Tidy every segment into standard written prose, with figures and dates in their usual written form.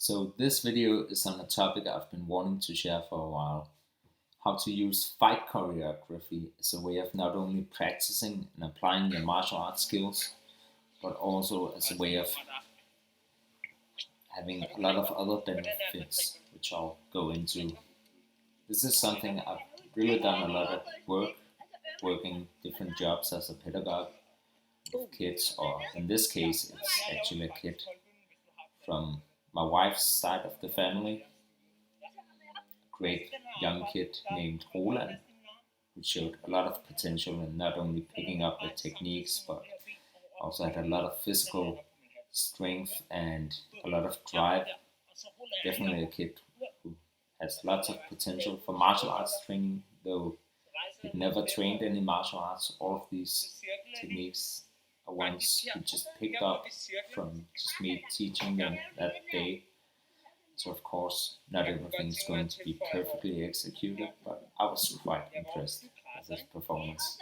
So this video is on a topic I've been wanting to share for a while. How to use fight choreography as a way of not only practicing and applying your martial arts skills, but also as a way of having a lot of other benefits, which I'll go into. This is something I've really done a lot of working different jobs as a pedagogue with kids, or in this case, it's actually a kid from my wife's side of the family, a great young kid named Roland, who showed a lot of potential in not only picking up the techniques, but also had a lot of physical strength and a lot of drive. Definitely a kid who has lots of potential for martial arts training, though he'd never trained any martial arts. All of these techniques are ones he just picked up from just me teaching them that day. So of course, not everything is going to be perfectly executed, but I was quite impressed with his performance.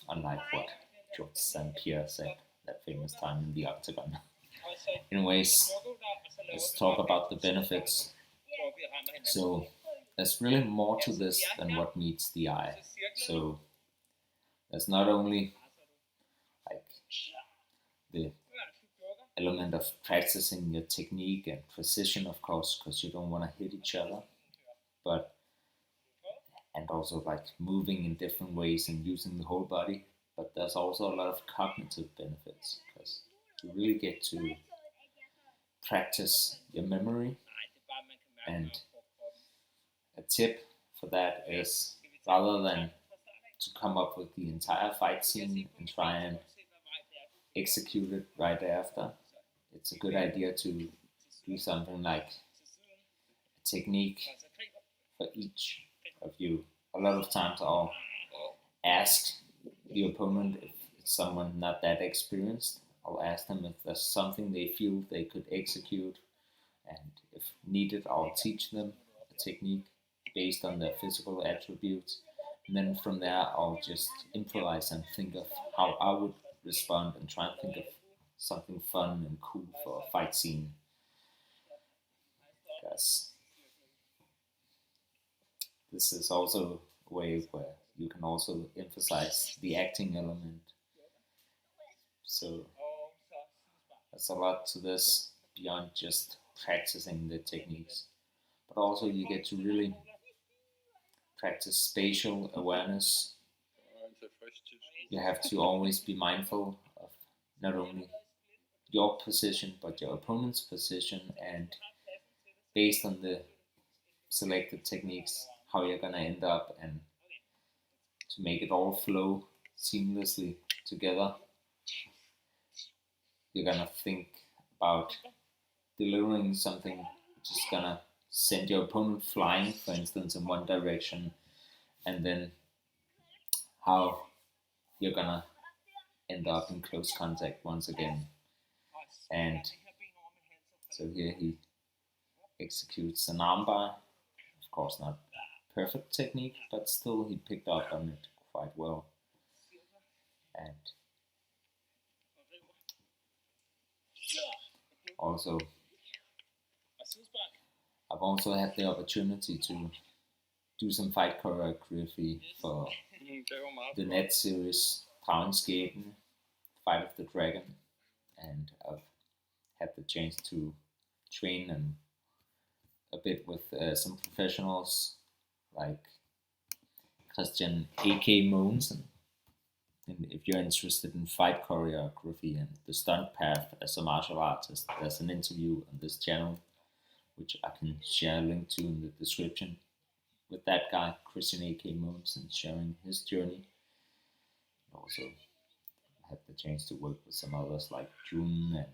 Unlike what George St. Pierre said that famous time in the octagon. Anyways, let's talk about the benefits. So there's really more to this than what meets the eye. So there's not only like the element of practicing your technique and precision, of course, because you don't want to hit each other, but and also like moving in different ways and using the whole body. But there's also a lot of cognitive benefits because you really get to practice your memory. And a tip for that is, rather than to come up with the entire fight scene and try and execute it right after, it's a good idea to do something like a technique for each of you. A lot of times I'll ask the opponent, if it's someone not that experienced, I'll ask them if there's something they feel they could execute, and if needed, I'll teach them a technique based on their physical attributes. And then from there, I'll just improvise and think of how I would respond and try and think of something fun and cool for a fight scene. Because this is also a way where you can also emphasize the acting element. So there's a lot to this beyond just practicing the techniques, but also you get to really practice spatial awareness. You have to always be mindful of not only your position but your opponent's position, and based on the selected techniques, how you're gonna end up, and to make it all flow seamlessly together, you're gonna think about delivering something which is gonna send your opponent flying, for instance, in one direction, and then how you're gonna end up in close contact once again. And so here he executes an armbar. Of course, not perfect technique, but still he picked up on it quite well. And also, I've also had the opportunity to do some fight choreography for the net series Dragon, Fight of the Dragon, and I've had the chance to train and a bit with some professionals like Christian A.K. Mogensen. And if you're interested in fight choreography and the stunt path as a martial artist, there's an interview on this channel which I can share a link to in the description, with that guy, Christian A.K. Mogensen, sharing his journey. Also had the chance to work with some others like June and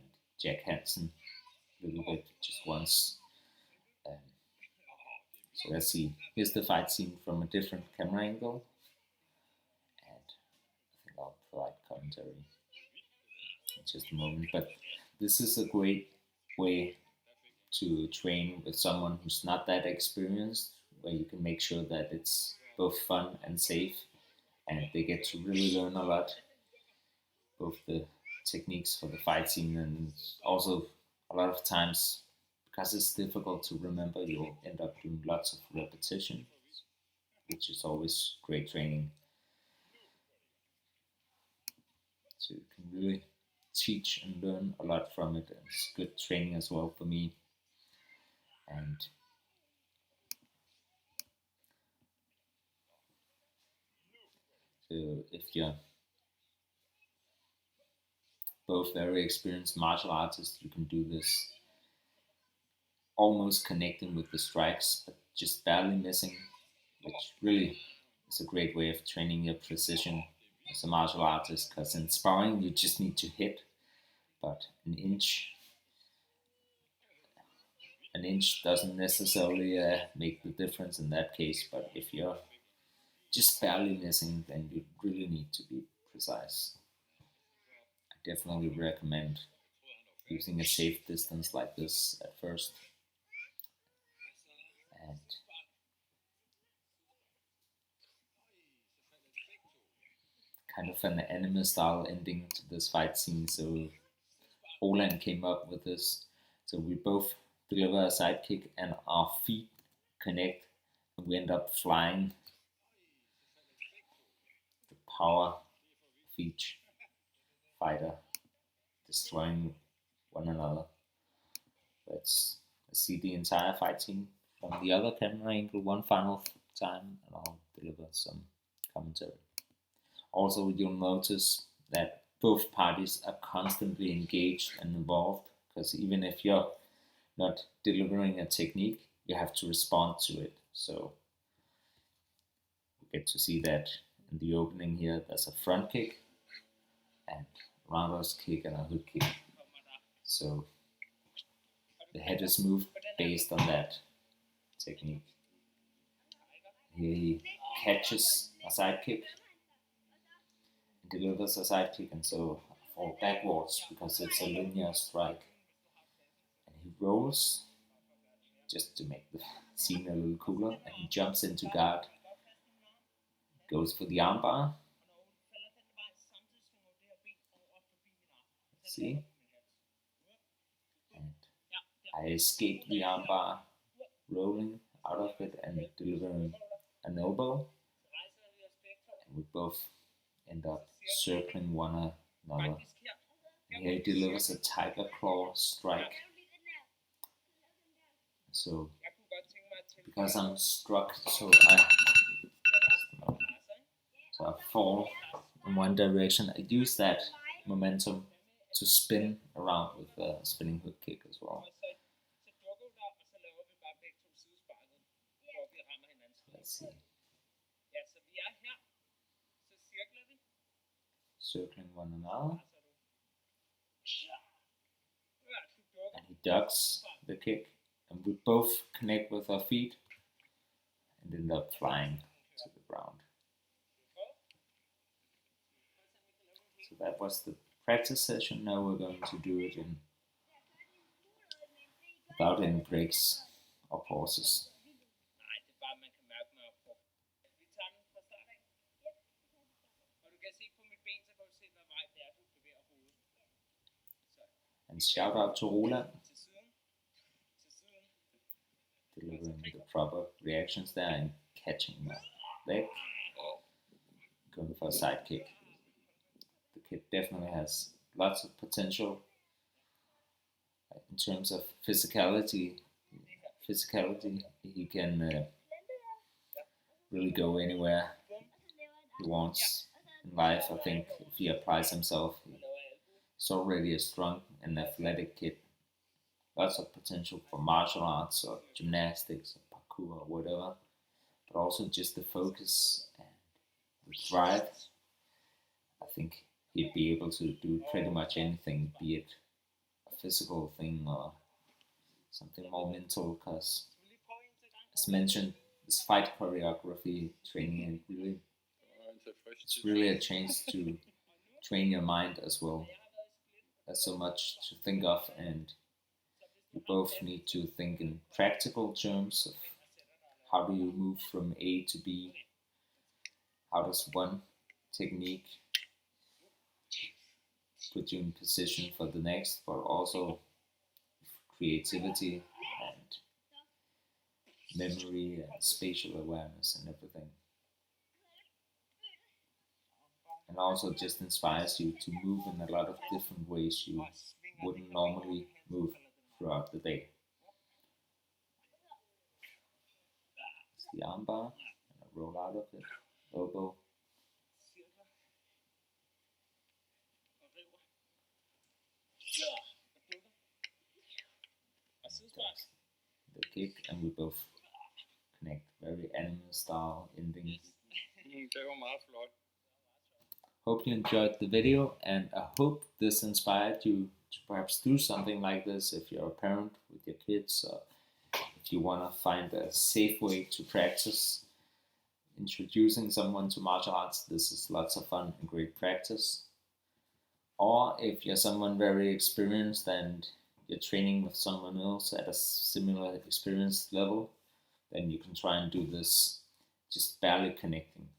Jack Hansen a little bit, just once. So let's see, here's the fight scene from a different camera angle, and I think I'll provide commentary in just a moment. But this is a great way to train with someone who's not that experienced, where you can make sure that it's both fun and safe, and they get to really learn a lot, both the techniques for the fight scene and also a a lot of times, because it's difficult to remember, you'll end up doing lots of repetition, which is always great training. So you can really teach and learn a lot from it. It's good training as well for me. And so if you're both very experienced martial artists, you can do this almost connecting with the strikes, but just barely missing, which really is a great way of training your precision as a martial artist. Because in sparring, you just need to hit, but an inch doesn't necessarily make the difference in that case. But if you're just barely missing, then you really need to be precise. I definitely recommend using a safe distance like this at first, and kind of an anime style ending to this fight scene. So Roland came up with this. So we both deliver a side kick and our feet connect, and we end up flying. The power of each fighter destroying one another. Let's see the entire fight scene from the other camera angle one final time, and I'll deliver some commentary. Also, you'll notice that both parties are constantly engaged and involved, because even if you're not delivering a technique, you have to respond to it. So we get to see that in the opening here. There's a front kick and roundhouse kick and a hook kick. So the head is moved based on that technique. Here he catches a side kick, delivers a side kick, and so fall backwards because it's a linear strike. And he rolls just to make the scene a little cooler, and he jumps into guard, goes for the armbar. See? And I escape the armbar, rolling out of it and delivering an elbow. And we both end up circling one another. And here he delivers a tiger claw strike. So, because I'm struck, so I fall in one direction, I use that momentum to spin around with a spinning hook kick as well. Let's see. Circling one another. And he ducks the kick, and we both connect with our feet and end up flying to the ground. So that was the practice session. Now we're going to do it without any breaks or pauses. And shout out to Roland, delivering the proper reactions there and catching my leg, going for a side kick. The kid definitely has lots of potential in terms of physicality. He can really go anywhere he wants in life. I think if he applies himself, he's already a strong and athletic kid. Lots of potential for martial arts or gymnastics or parkour or whatever, but also just the focus and the drive. I think he'd be able to do pretty much anything, be it a physical thing or something more mental, because as mentioned, this fight choreography training it's really a chance to train your mind as well. There's so much to think of, and you both need to think in practical terms of how do you move from A to B, how does one technique put you in position for the next, but also creativity and memory and spatial awareness and everything. And also just inspires you to move in a lot of different ways you wouldn't normally move throughout the day. It's the armbar, and I roll out of it, elbow. The kick, and we both connect. Very anime style ending. Hope you enjoyed the video, and I hope this inspired you to perhaps do something like this if you're a parent with your kids, or if you want to find a safe way to practice introducing someone to martial arts. This is lots of fun and great practice. Or if you're someone very experienced and you're training with someone else at a similar experience level, then you can try and do this just barely connecting.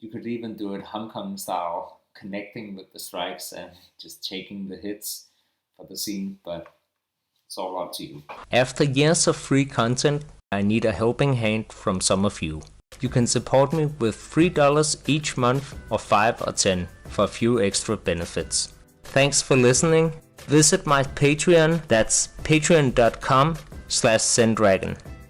You could even do it Hong Kong style, connecting with the strikes and just taking the hits for the scene, but it's all up to you. After years of free content, I need a helping hand from some of you. You can support me with $3 each month or 5 or 10 for a few extra benefits. Thanks for listening. Visit my Patreon, that's patreon.com/Zen-Dragon.